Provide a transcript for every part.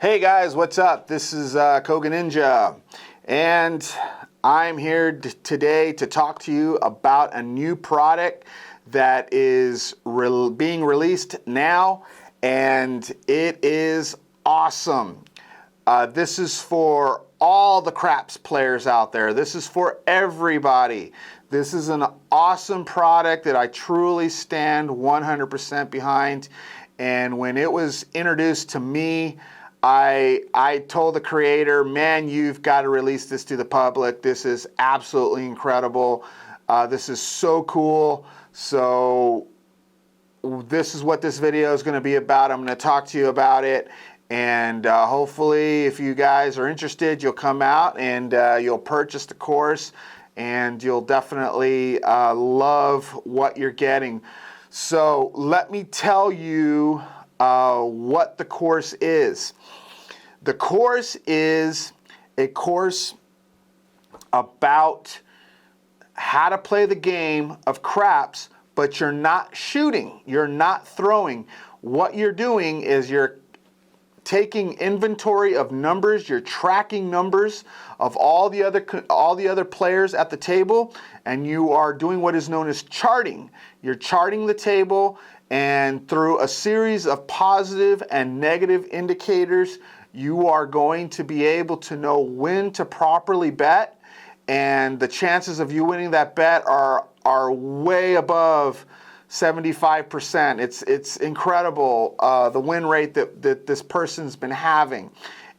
Hey guys, what's up? This is Koganinja, and I'm here today to talk to you about a new product that is being released now, and it is awesome. This is for all the craps players out there. This is for everybody. This is an awesome product that I truly stand 100% behind. And when it was introduced to me, I told the creator, man, you've got to release this to the public. This is absolutely incredible. This is so cool. So this is what this video is going to be about. I'm going to talk to you about it. And hopefully, if you guys are interested, you'll come out and you'll purchase the course. And you'll definitely love what you're getting. So let me tell you what the course is. The course is a course about how to play the game of craps, but you're not shooting, you're not throwing. What you're doing is you're taking inventory of numbers, you're tracking numbers of all the other players at the table, and you are doing what is known as charting. You're charting the table, and through a series of positive and negative indicators, you are going to be able to know when to properly bet, and the chances of you winning that bet are way above 75%. It's incredible, the win rate that this person's been having.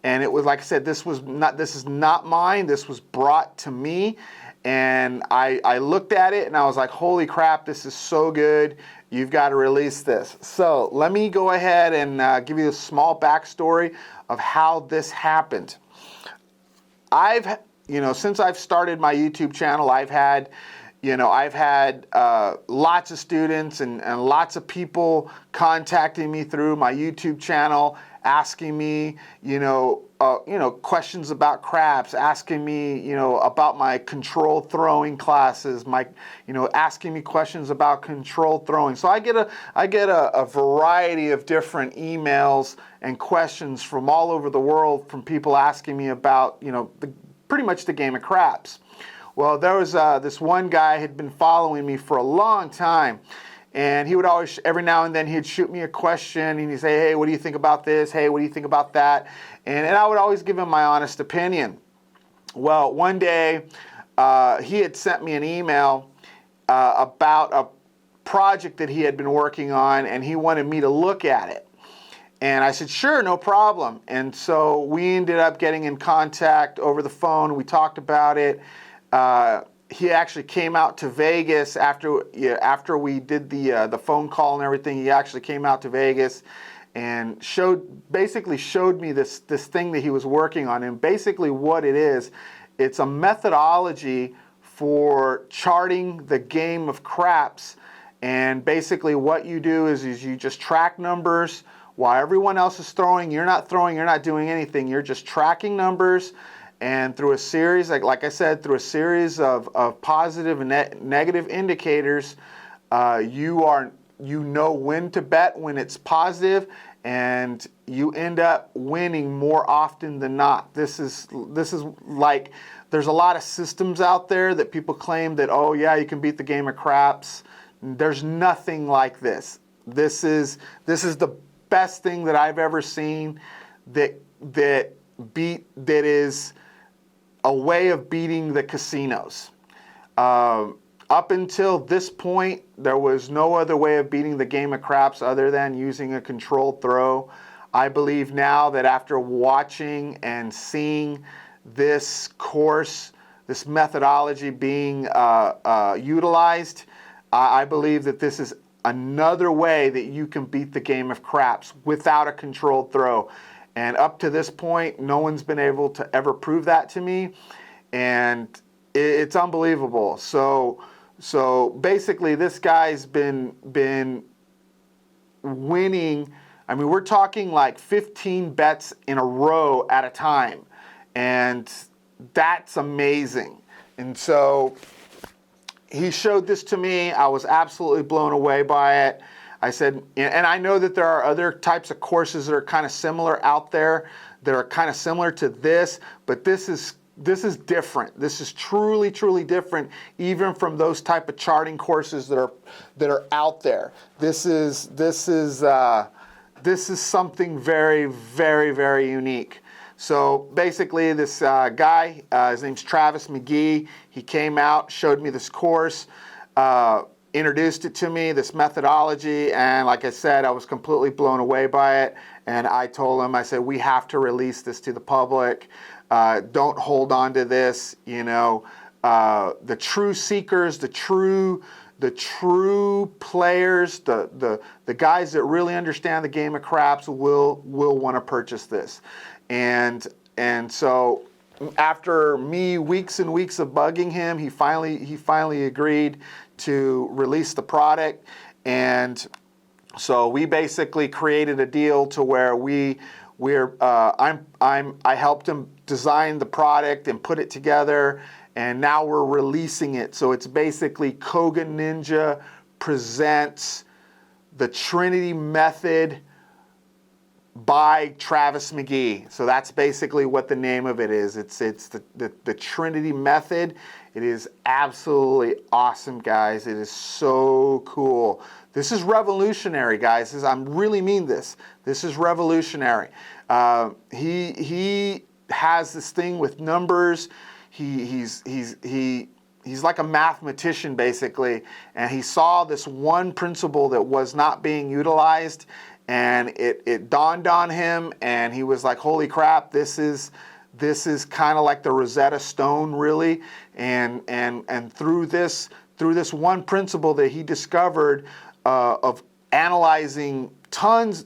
And it was, like I said, this is not mine. This was brought to me, and I looked at it and I was like, holy crap, this is so good. You've got to release this. So let me go ahead and give you a small backstory of how this happened. Since I've started my YouTube channel, I've had lots of students and lots of people contacting me through my YouTube channel, asking me, questions about craps, asking me, about my controlled throwing classes, asking me questions about controlled throwing. So I get a variety of different emails and questions from all over the world from people asking me about, pretty much the game of craps. Well, there was this one guy had been following me for a long time, and he would always, every now and then, he'd shoot me a question, and he'd say, hey, what do you think about this? Hey, what do you think about that? And I would always give him my honest opinion. Well, one day, he had sent me an email about a project that he had been working on, and he wanted me to look at it. And I said, sure, no problem. And so we ended up getting in contact over the phone. We talked about it. He actually came out to Vegas after we did the phone call and everything. He actually came out to Vegas and basically showed me this thing that he was working on. And basically what it is, it's a methodology for charting the game of craps. And basically what you do is you just track numbers while everyone else is throwing. You're not throwing, you're not doing anything. You're just tracking numbers. And through a series, like I said, through a series of positive and negative indicators, you know when to bet when it's positive, and you end up winning more often than not. This is like, there's a lot of systems out there that people claim that, oh yeah, you can beat the game of craps. There's nothing like this. This is the best thing that I've ever seen that is a way of beating the casinos. Up until this point, there was no other way of beating the game of craps other than using a controlled throw. I believe now that after watching and seeing this course, this methodology being utilized, I believe that this is another way that you can beat the game of craps without a controlled throw. And up to this point, no one's been able to ever prove that to me, and it's unbelievable. So basically, this guy's been winning. I mean, we're talking like 15 bets in a row at a time, and that's amazing. And so he showed this to me. I was absolutely blown away by it. I said, and I know that there are other types of courses that are kind of similar out there, that are kind of similar to this, but this is different. This is truly, truly different, even from those type of charting courses that are out there. This is something very, very, very unique. So basically, this guy, his name's Travis McGee. He came out, showed me this course, introduced it to me, this methodology, and like I said, I was completely blown away by it. And I told him, I said, we have to release this to the public. Don't hold on to this. You know, the true seekers, the true players, the guys that really understand the game of craps will want to purchase this. And so after me weeks and weeks of bugging him, he finally agreed to release the product. And so we basically created a deal to where I helped him design the product and put it together, and now we're releasing it. So it's basically Koganinja presents the Trinity Method by Travis McGee. So that's basically what the name of it is. It's the Trinity Method. It is absolutely awesome, guys. It is so cool. This is revolutionary, guys. I really mean this. This is revolutionary. He has this thing with numbers. He's like a mathematician, basically, and he saw this one principle that was not being utilized, and it dawned on him, and he was like, holy crap, this is kind of like the Rosetta Stone, really. And through this one principle that he discovered, of analyzing tens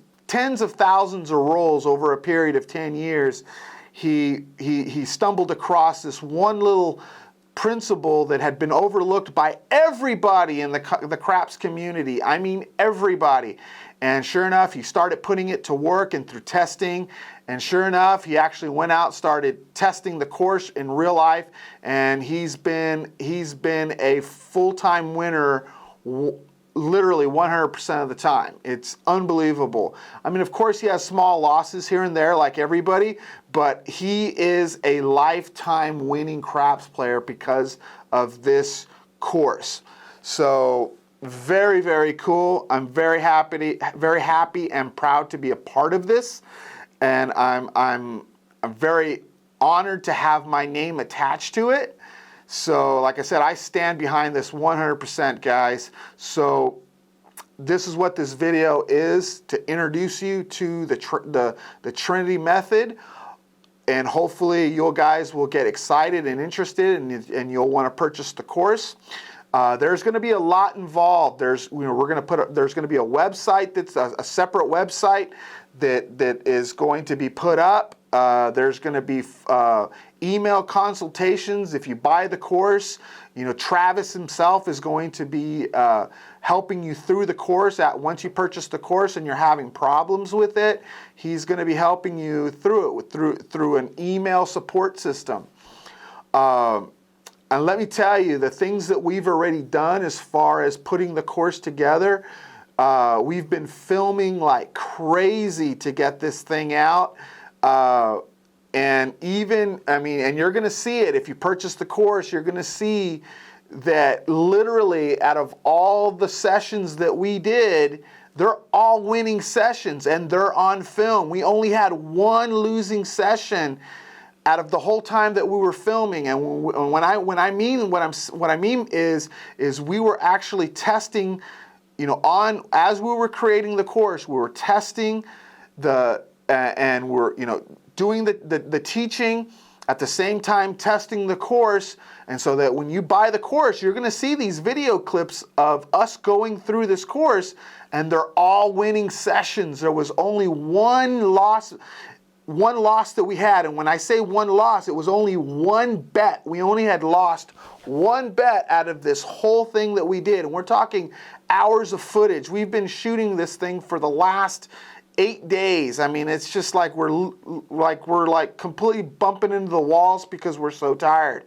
of thousands of rolls over a period of 10 years, he stumbled across this one little principle that had been overlooked by everybody in the craps community. I mean, everybody. And sure enough, he started putting it to work and through testing. And sure enough, he actually went out, started testing the course in real life, and he's been a full-time winner literally 100% of the time. It's unbelievable. I mean, of course, he has small losses here and there like everybody, but he is a lifetime winning craps player because of this course. So very, very cool. I'm very happy and proud to be a part of this, and I'm very honored to have my name attached to it. So, like I said, I stand behind this 100%, guys. So, this is what this video is, to introduce you to the Trinity Method, and hopefully you guys will get excited and interested, and you'll want to purchase the course. There's going to be a lot involved. There's going to be a website that's a separate website that is going to be put up. There's going to be email consultations if you buy the course. You know, Travis himself is going to be helping you through the course. Once you purchase the course and you're having problems with it, he's going to be helping you through it through an email support system. And let me tell you, the things that we've already done as far as putting the course together, we've been filming like crazy to get this thing out. And you're going to see it. If you purchase the course, you're going to see that literally out of all the sessions that we did, they're all winning sessions and they're on film. We only had one losing session out of the whole time that we were filming. And what I mean is we were actually testing, as we were creating the course, we were testing and we're, doing the teaching at the same time testing the course. And so that when you buy the course, you're going to see these video clips of us going through this course, and they're all winning sessions. There was only one loss that we had. And when I say one loss, it was only one bet. We only had lost one bet out of this whole thing that we did. And we're talking hours of footage. We've been shooting this thing for the last 8 days. I mean, it's just like we're completely bumping into the walls because we're so tired.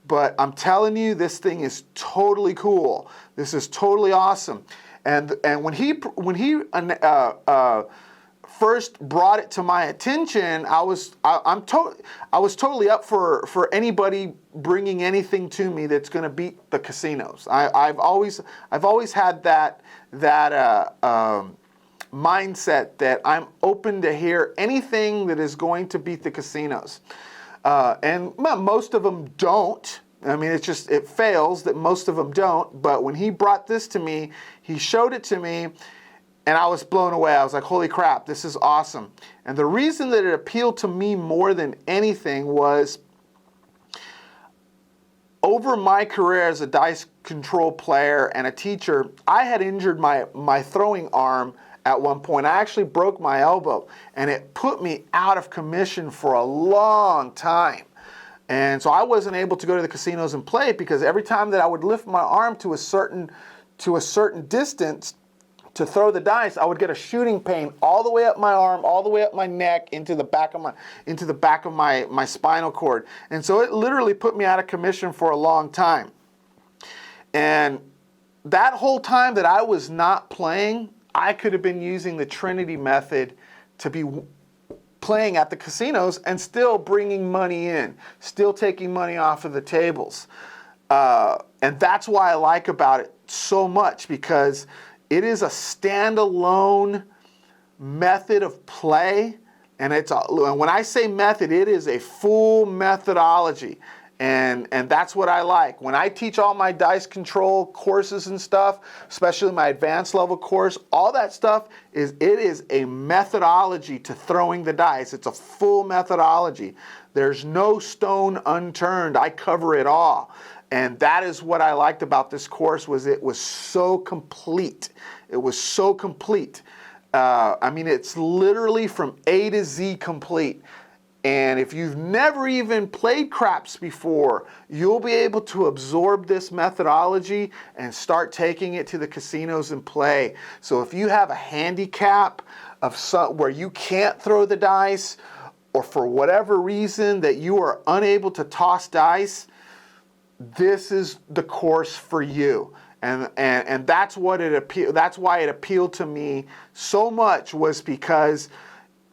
But I'm telling you, this thing is totally cool. This is totally awesome. And when he first brought it to my attention, I was totally up for anybody bringing anything to me that's going to beat the casinos. I've always had that mindset that I'm open to hear anything that is going to beat the casinos. And most of them don't. I mean, it fails that most of them don't. But when he brought this to me, he showed it to me, and I was blown away. I was like, holy crap, this is awesome. And the reason that it appealed to me more than anything was over my career as a dice control player and a teacher, I had injured my throwing arm at one point. I actually broke my elbow, and it put me out of commission for a long time. And so I wasn't able to go to the casinos and play because every time that I would lift my arm to a certain distance to throw the dice, I would get a shooting pain all the way up my arm, all the way up my neck, into the back of my spinal cord. And so it literally put me out of commission for a long time. And that whole time that I was not playing, I could have been using the Trinity Method to be playing at the casinos and still bringing money in, still taking money off of the tables. And that's why I like about it so much, because it is a standalone method of play. And when I say method, it is a full methodology. And that's what I like. When I teach all my dice control courses and stuff, especially my advanced level course, all that stuff it is a methodology to throwing the dice. It's a full methodology. There's no stone unturned. I cover it all. And that is what I liked about this course, was it was so complete. It was so complete. I mean, it's literally from A to Z complete. And if you've never even played craps before, you'll be able to absorb this methodology and start taking it to the casinos and play. So if you have a handicap where you can't throw the dice, or for whatever reason that you are unable to toss dice, this is the course for you. And that's why it appealed to me so much, was because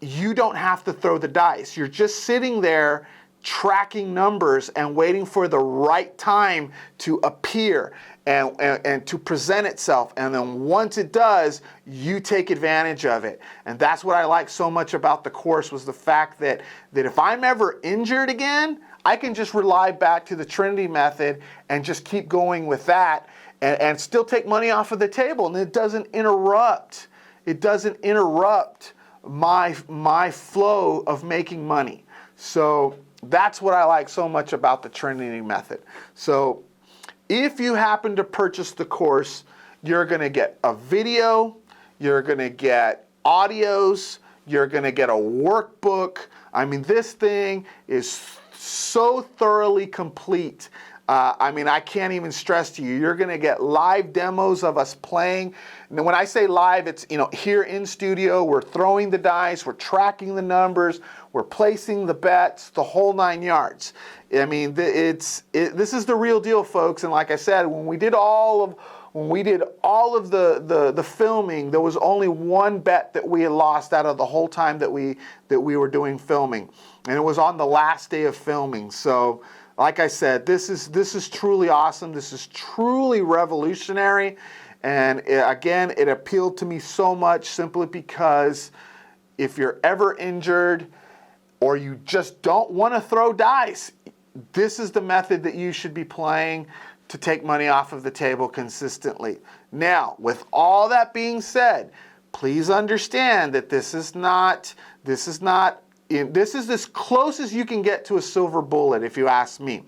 you don't have to throw the dice. You're just sitting there tracking numbers and waiting for the right time to appear and to present itself. And then once it does, you take advantage of it. And that's what I like so much about the course, was the fact that if I'm ever injured again, I can just rely back to the Trinity Method and just keep going with that and still take money off of the table. And it doesn't interrupt. My flow of making money. So that's what I like so much about the Trinity Method. So if you happen to purchase the course, you're going to get a video, you're going to get audios, you're going to get a workbook. I mean, this thing is so thoroughly complete. I mean, I can't even stress to you. You're going to get live demos of us playing. And when I say live, it's, here in studio, we're throwing the dice, we're tracking the numbers, we're placing the bets, the whole 9 yards. I mean, this is the real deal, folks. And like I said, when we did all of the filming, there was only one bet that we had lost out of the whole time that we were doing filming, and it was on the last day of filming. So, like I said, this is truly awesome. This is truly revolutionary, and again, it appealed to me so much simply because if you're ever injured or you just don't want to throw dice, this is the method that you should be playing to take money off of the table consistently. Now, with all that being said, please understand that this is as close as you can get to a silver bullet, if you ask me.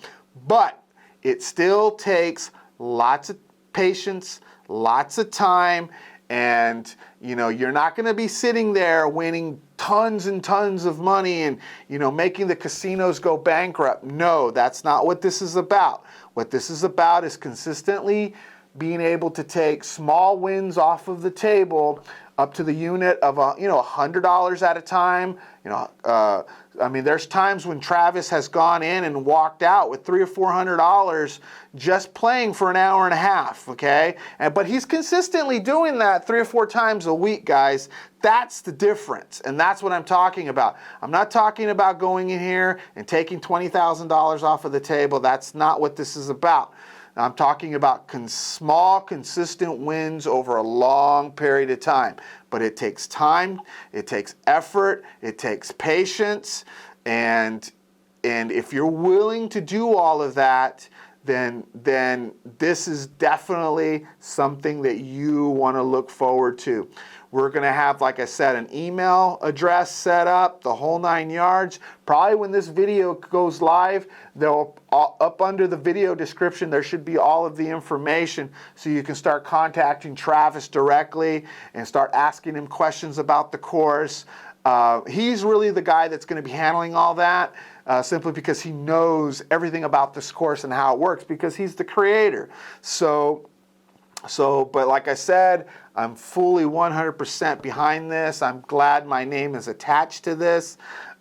But it still takes lots of patience, lots of time, and you're not going to be sitting there winning tons and tons of money and making the casinos go bankrupt. No, that's not what this is about. What this is about is consistently being able to take small wins off of the table up to the unit of $100 at a time. I mean, there's times when Travis has gone in and walked out with $300 or $400 just playing for an hour and a half. Okay, but he's consistently doing that 3 or 4 times a week, guys. That's the difference, and that's what I'm talking about. I'm not talking about going in here and taking $20,000 off of the table. That's not what this is about. I'm talking about small, consistent wins over a long period of time. But it takes time, it takes effort, it takes patience, and if you're willing to do all of that, then this is definitely something that you want to look forward to. We're going to have, like I said, an email address set up, the whole 9 yards. Probably when this video goes live, up under the video description, there should be all of the information so you can start contacting Travis directly and start asking him questions about the course. He's really the guy that's going to be handling all that, simply because he knows everything about this course and how it works, because he's the creator. But like I said, I'm fully 100% behind this. I'm glad my name is attached to this.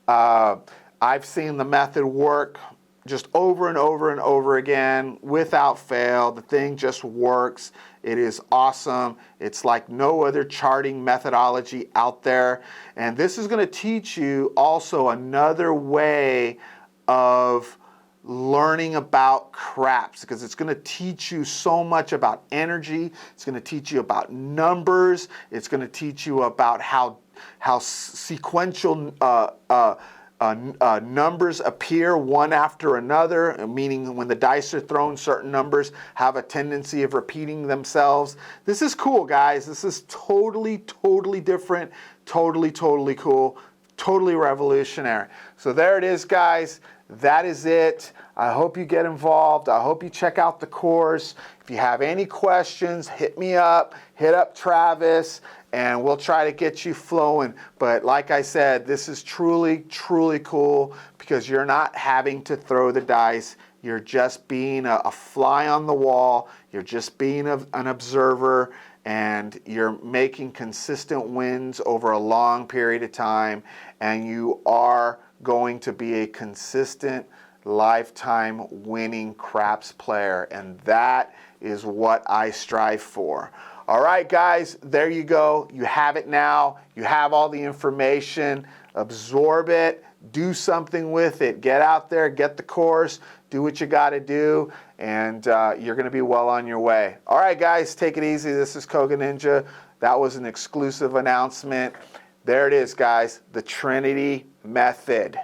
I've seen the method work just over and over and over again without fail. The thing just works. It is awesome. It's like no other charting methodology out there. And this is going to teach you also another way of learning about craps, because it's going to teach you so much about energy. It's going to teach you about numbers. It's going to teach you about how sequential numbers appear one after another, meaning when the dice are thrown, certain numbers have a tendency of repeating themselves. This is cool, guys. This is totally different, totally cool, totally revolutionary. So there it is, guys. That is it. I hope you get involved. I hope you check out the course. If you have any questions, hit me up, hit up Travis, and we'll try to get you flowing. But like I said, this is truly cool, because you're not having to throw the dice. You're just being a fly on the wall. You're just being an observer, and you're making consistent wins over a long period of time, and you are going to be a consistent lifetime winning craps player, and that is what I strive for. All right, guys, there you go. You have it now. You have all the information. Absorb it. Do something with it. Get out there, get the course, do what you got to do, and you're going to be well on your way. All right, guys, take it easy. This is Koganinja. That was an exclusive announcement. There it is, guys, the Trinity Method.